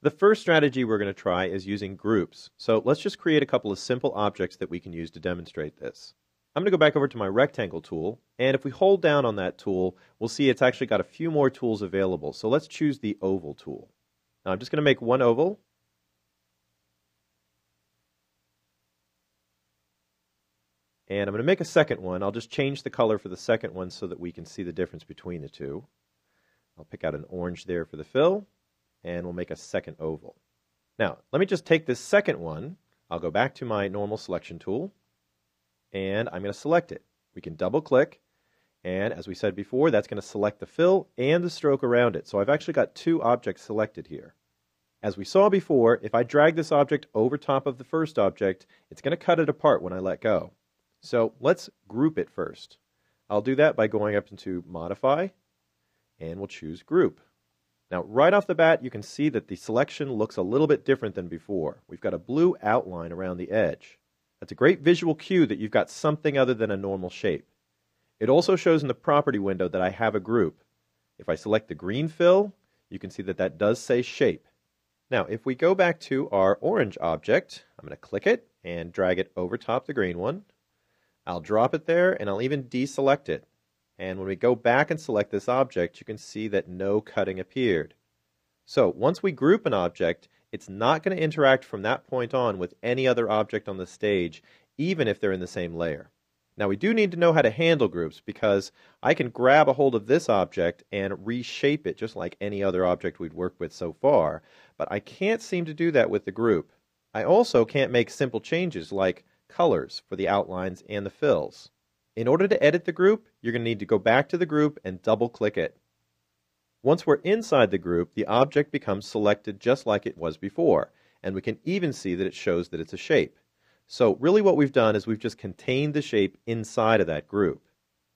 The first strategy we're going to try is using groups. So let's just create a couple of simple objects that we can use to demonstrate this. I'm going to go back over to my rectangle tool, and if we hold down on that tool, we'll see it's actually got a few more tools available. So let's choose the oval tool. Now I'm just going to make one oval. And I'm going to make a second one. I'll just change the color for the second one so that we can see the difference between the two. I'll pick out an orange there for the fill, and we'll make a second oval. Now, let me just take this second one. I'll go back to my normal selection tool, and I'm going to select it. We can double click, and as we said before, that's going to select the fill and the stroke around it. So I've actually got two objects selected here. As we saw before, if I drag this object over top of the first object, it's going to cut it apart when I let go. So let's group it first. I'll do that by going up into Modify, and we'll choose Group. Now, right off the bat, you can see that the selection looks a little bit different than before. We've got a blue outline around the edge. That's a great visual cue that you've got something other than a normal shape. It also shows in the property window that I have a group. If I select the green fill, you can see that that does say Shape. Now, if we go back to our orange object, I'm going to click it and drag it over top the green one. I'll drop it there, and I'll even deselect it. And when we go back and select this object, you can see that no cutting appeared. So once we group an object, it's not going to interact from that point on with any other object on the stage, even if they're in the same layer. Now we do need to know how to handle groups, because I can grab a hold of this object and reshape it just like any other object we'd worked with so far, but I can't seem to do that with the group. I also can't make simple changes like colors for the outlines and the fills. In order to edit the group, you're going to need to go back to the group and double-click it. Once we're inside the group, the object becomes selected just like it was before, and we can even see that it shows that it's a shape. So really what we've done is we've just contained the shape inside of that group.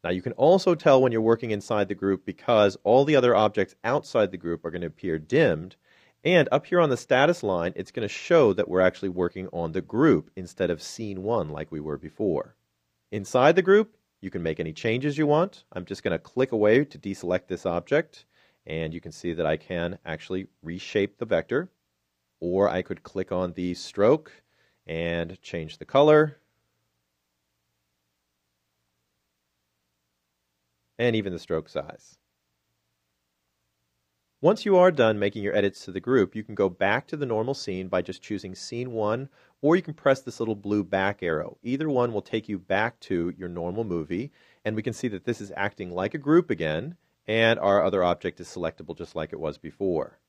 Now you can also tell when you're working inside the group because all the other objects outside the group are going to appear dimmed, and up here on the status line, it's going to show that we're actually working on the group instead of scene 1 like we were before. Inside the group, you can make any changes you want. I'm just going to click away to deselect this object, and you can see that I can actually reshape the vector, or I could click on the stroke and change the color, and even the stroke size. Once you are done making your edits to the group, you can go back to the normal scene by just choosing Scene 1, or you can press this little blue back arrow. Either one will take you back to your normal movie, and we can see that this is acting like a group again, and our other object is selectable just like it was before.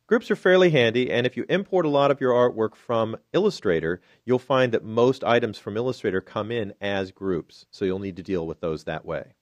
Groups are fairly handy, and if you import a lot of your artwork from Illustrator, you'll find that most items from Illustrator come in as groups, so you'll need to deal with those that way.